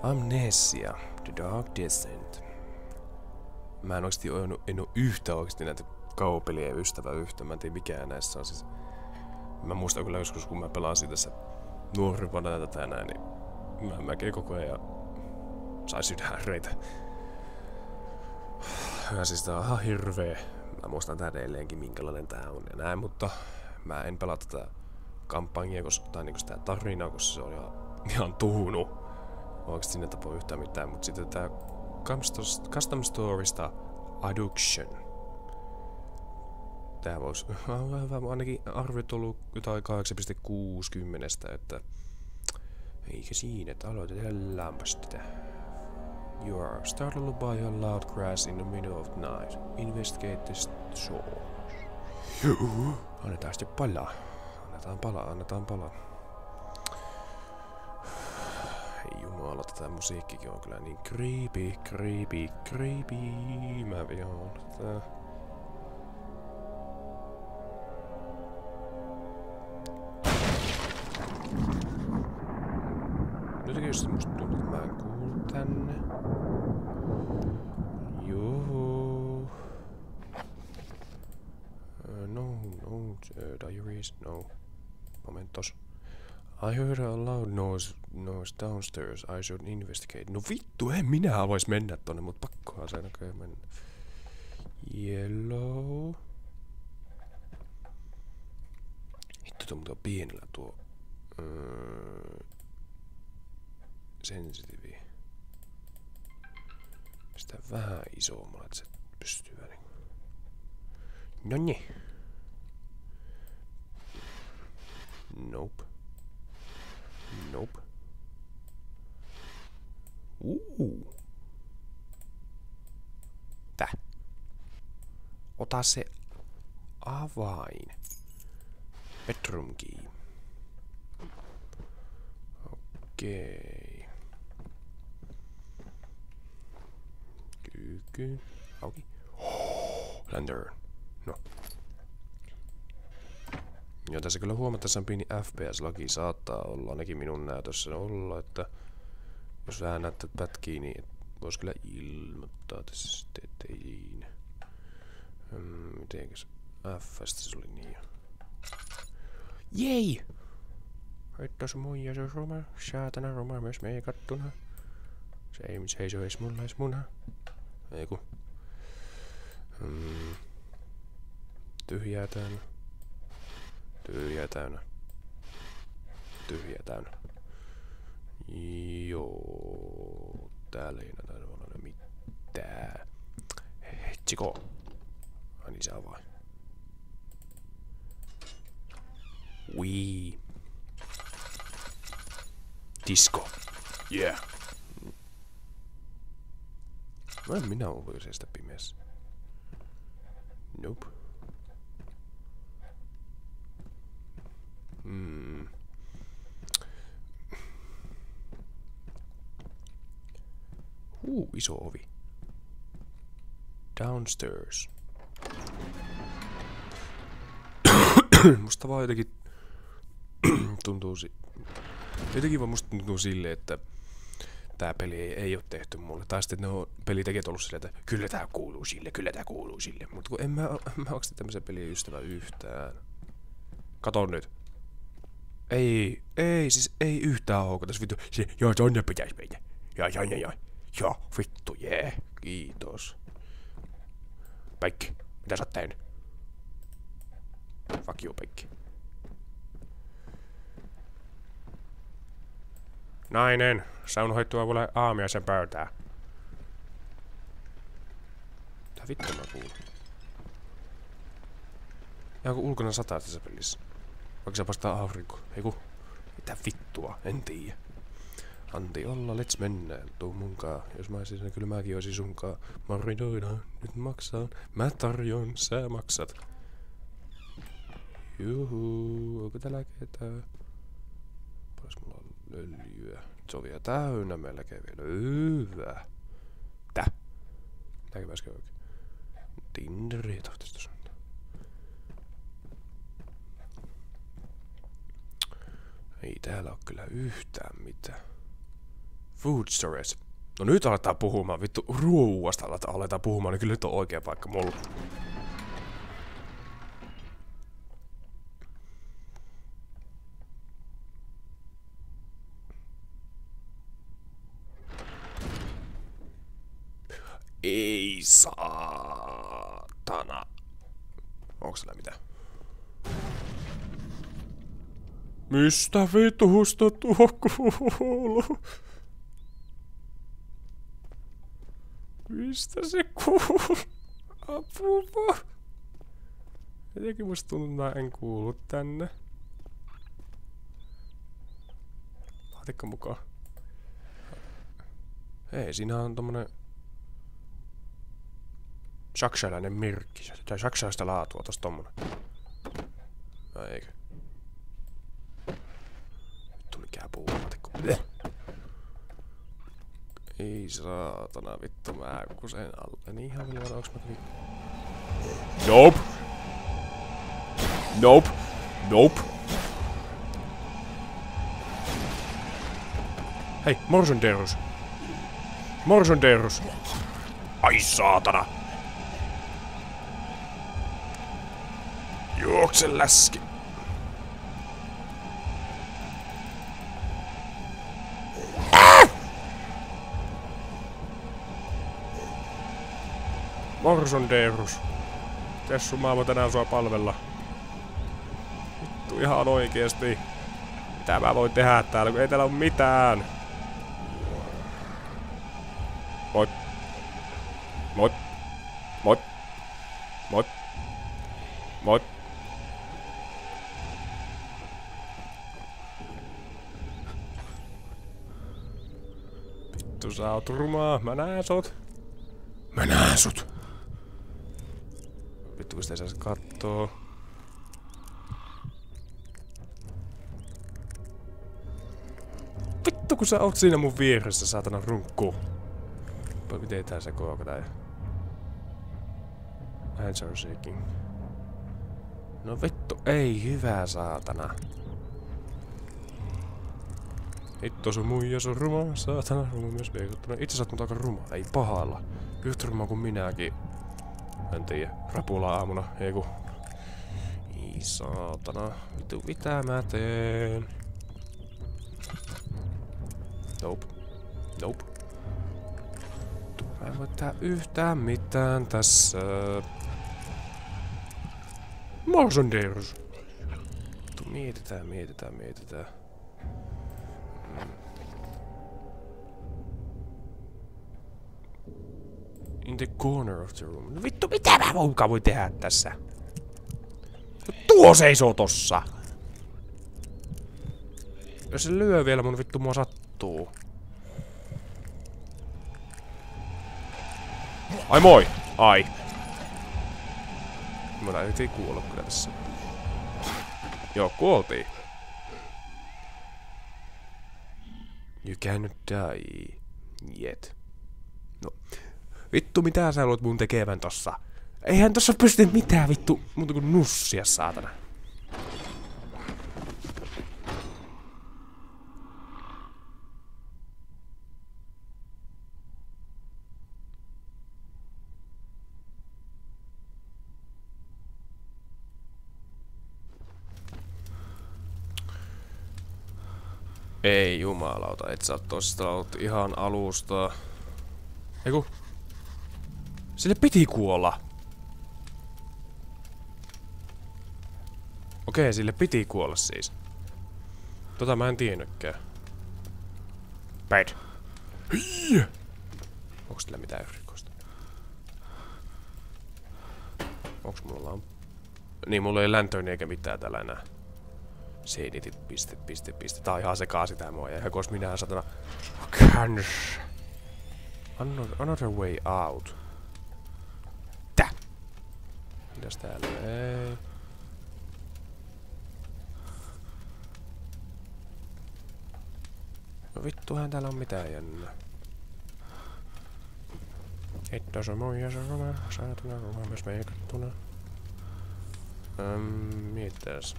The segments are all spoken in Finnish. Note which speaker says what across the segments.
Speaker 1: Amnesia, The Dark Descent. Mä en oikeesti en oo yhtä oikeesti näitä kauhupelien ystävä yhtä. Mä en tiedä mikään näissä on siis. Mä muistan kyllä joskus kun mä pelasin tässä nuorempana tätä näin, niin mä mäkin koko ajan sai sydänreitä. Ja siis tää on ihan hirveä. Mä muistan tää edelleenkin minkälainen tää on ja näin, mutta mä en pelaa tätä kampanjaa, tai niinku sitä tarinaa, koska se on ihan tuhunut. Oikeesti sinne tapaa yhtään mitään, mut sitten tää Custom Storysta Adduction. Tää vois ainakin arviot ollut jotain 8.60, että eikä siinä, että aloitellaanpas tätä. You are startled by a loud crash in the middle of the night. Investigate the source. Annetaan sitten palaa. Annetaan palaa. Ei jumala, tätä musiikkikin on kyllä niin creepy. Mä vihaan tätä. Jotenkin musta tuntuu, että mä en kuulu tänne. Joo. No, diaries, no. Momentos. I heard a loud noise downstairs. I should investigate. No vittu, en minä haluais mennä tonne, mut pakkohan se näköjään mennä. Yellow. Hitto, tuo muuten on pienellä tuo. Sensitive. Pistää vähän isommalla, että se pystyy väliin. Nonni. Nope. Tää. Ota se avain. Bedroom key. Okei. Kyky. Auki. Lantern. No. Joo, tässä kyllä huomattavasti pieni FPS-laki saattaa olla, ainakin minun näytössä olla, että jos vähän näyttää pätkii, niin vois kyllä ilmoittaa tässä sitten, ettei siinä. Mitenkäs F:stä se oli niin jo. Jei! Hittos muija, se on ruma, saatana ruma, myös meikattuna. Se ei seiso ees mulla ees muna. Eiku. Tyhjää täynnä. Tyhjää täynnä. Joo. Täällä ei näitä olla mitään. Hetsiko. Ai niin se avain. Wii. Disco. Yeah. No en minä oo sitä pimeässä. Nope. Iso ovi. Downstairs. Musta vaan jotenkin tuntuu jotenkin vaan musta tuntuu silleen, että tää peli ei oo tehty mulle. Tai sitten ne on pelitekijät ollut silleen, että kyllä tää kuuluu sille. Mut kun en mä oikeesti tämmösen pelin ystävä yhtään. Kato nyt. Siis ei yhtään houkuta. Vittu, joo, tonne pitäis mennä. Joo, vittu, jee. Kiitos. Peikki, mitä sä oot tehnyt? Fuck you, Peikki. Nainen, sä unohdittua mulle aamiaisen pöytää. Tää vittu mä kuulun. Ja kun ulkona sataa tässä pelissä. Vaikka se pastaa aurinko. Eiku, mitä vittua, en tiedä. Anti olla, let's mennä, tuu munkaa. Jos mä olisin, kyllä mäkin oisin sunkaa. Marinoidaan, nyt maksaa. Mä tarjoan, sä maksat. Juhuu, onko täällä ketään? Paljon mulla on öljyä. Se on vielä täynnä melkein vielä. Hyvä. Tää. Tääkin pääskö oikein? Tinderi, tohtaisi tuossa. Ei täällä oo kyllä yhtään mitään. Food storage. No nyt aletaan puhumaan, vittu ruuasta aletaan puhumaan, niin kyllä nyt on oikea paikka mulla. Ei saatana. Onko siellä mitään? Mistä vitusta tuo kuuluu? Mistä se kuuluu? Apua. Jotenkin musta tuntuu, että en kuulu tänne. Laatikko mukaan. Hei, siinä on tommonen saksalainen merkki. Tai saksalaista laatua, tossa tommonen. Vai eikö? Vittu mikää puulaatikko. Ei saatana, vittu mä kusen alle. Niin ihan vielä onks mä vittu. Nope! Nope! Nope! Hei, Morsonderus! Morsonderus! Ai saatana! Juokse läski! Morsonderus! Mites sun maailma tänään sua palvella? Vittu ihan oikeesti. Mitä mä voin tehdä täällä, kun ei täällä oo mitään? Moi. Moi. Moi. Moi. Moi. Vittu sä oot rumaa, mä näen sut. Mä näen sut. Vittu kun sitä ei saisi kattoo. Vittu kun sä oot siinä mun vieressä, saatana runkku. Miten tää se kookata? Answer seeking. No vittu, ei hyvä saatana. Hitto sun muija, sun ruma, saatana, ruma myös veikuttuna. Itse sä oot mut aika ruma, ei pahalla. Yhtä ruma kuin minäkin. En tiedä, rapula aamuna, ei ku. Ei saatana, vittu mitä mä teen? Nope. Nope. Mä en voi tehdä yhtään mitään tässä. Morsonderus. Mietitään. In the corner of the room. No vittu, mitä mä voin tehdä tässä? No, tuo seisoo tossa! Jos se lyö vielä mun vittu mua sattuu. Ai moi! Ai! Mä näytin kuolla kyllä tässä. Joo, kuoltiin. You cannot die yet. No. Vittu, mitä sä luot mun tekevän tossa? Eihän tossa pysty mitään vittu muuta kuin nussia, saatana. Ei jumalauta, et sä oot tosta ollut ihan alusta. Eiku. Sille piti kuolla. Okei, sille piti kuolla siis. Tota mä en tiennytkään. Bad. Hii! Onks sillä mitään rikosta? Onks mulla lamppu? Niin, mulla ei lantern eikä mitään tällä enää. Sanity, piste. Tää on ihan sekaisin tää mua. Ja kos minä satana. Kans. Another way out. Tää! Mitäs täällä? Ei. No vittuhan täällä on mitään jännää. Hitto se muija se ruma. Saatana ruma myös meikattuna. Mitäs?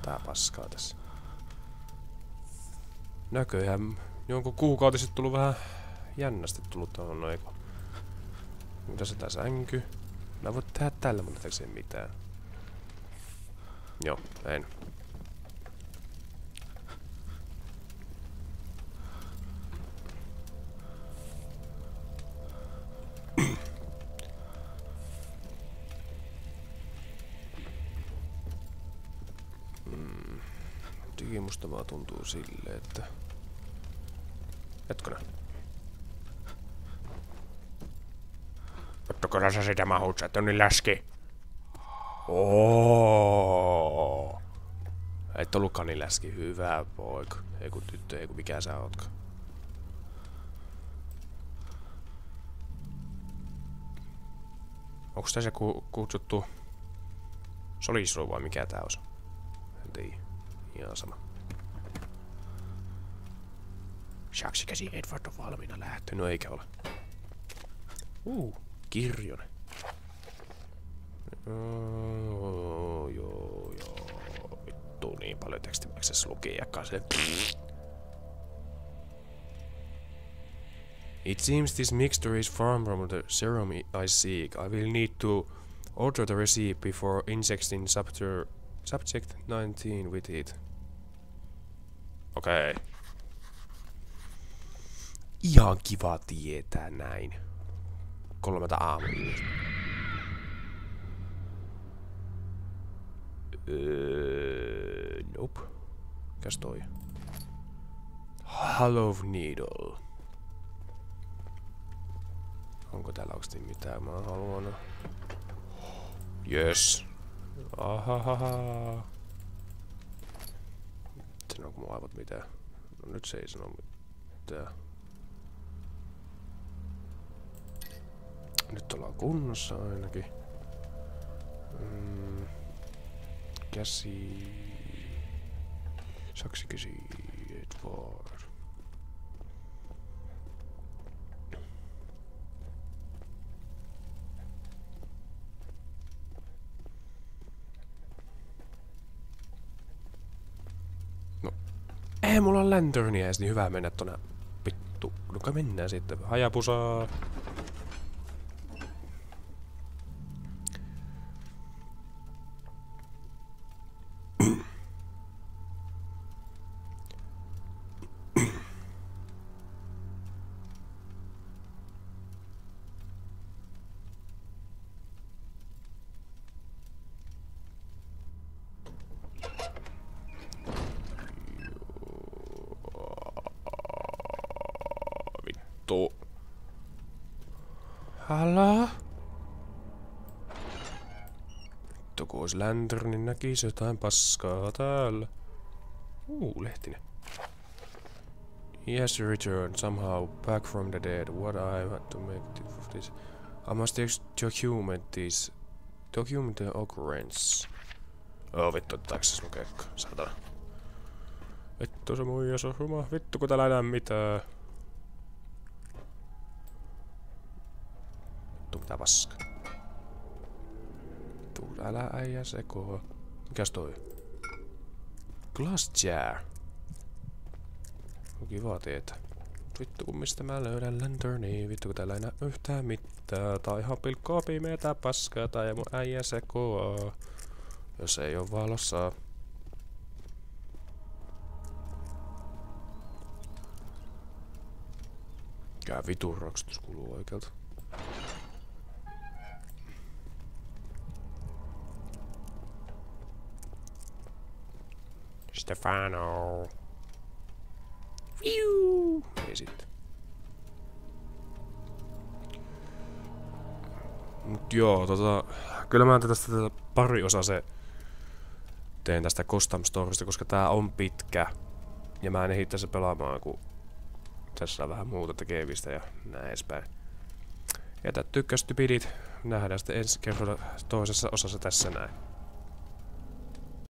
Speaker 1: Tää paskaa tässä. Näköjään jonkun kuukautiset tullut vähän jännästi tullut tuohon noin. Mitä se tää sänky? Mä voin tehdä tällä mun nähdäkseen mitään. Joo, en. Jotenkin musta vaan tuntuu silleen, että... Hetkona. Ottako sä sitä mahut, sä et on niin läski? Ooo. Et ollutkaan niin läski, hyvä poika. Ei kun tyttö, ei kun mikä sä ootkaan. Onks tässä kutsuttu solisru vai mikä tää on? En tiedä. Ihan sama. Shaksikäsi Edward on valmiina lähtö. No eikä ole. Kirjonen. Joo. Vittu niin paljon tekstimäksessä lukijakaan se. It seems this mixture is far from the serum I seek. I will need to alter the recipe before injecting subject 19 with it. Okei. Ihan kiva tietää näin. 3 aamulla. Nope. Mikäs toi? Hollow Needle. Onko täällä oikeesti mitään mä haluan? Yes. Ahahaha. Sanooko mun aivot mitään? No nyt se ei sano mitään. Nyt ollaan kunnossa ainakin. Käsi... Saksikäsi... Edward. No. Ei mulla on lanternia edes, niin hyvä mennä tonne. Vittu. No kai mennään sitten. Hajabusaa. Haloo? Vittu kun ois lantern, niin näkis jotain paskaa täällä. Lehtinen. He has returned somehow back from the dead. What I want to make of this? I must document the occurrence. Vittu, otetaanko lukekko? Satana. Vittu se muija sohuma. Vittu kun täällä enää mitään. Mitä paska? Tuu älä äijä sekoa. Mikäs toi? Glass jar. On kiva tietää. Vittu kun mistä mä löydän lanternia. Vittu kun täällä ei näe yhtään mitään. Tai ihan pilkkoa pimeätä paskaa. Tai mun äijä sekoa. Jos ei oo valossa. Mikä vitun raksutus kuuluu oikealta. Stefano. Fiu. Ei sitten. Mut joo, kyllä mä tästä pari osaa se teen tästä Custom Storysta, koska tää on pitkä. Ja mä en ehdi tässä pelaamaan, kun tässä on vähän muuta tekemistä ja näin edespäin. Ja tää tykkästypidit. Nähdään sitten ensi kerralla toisessa osassa tässä näin.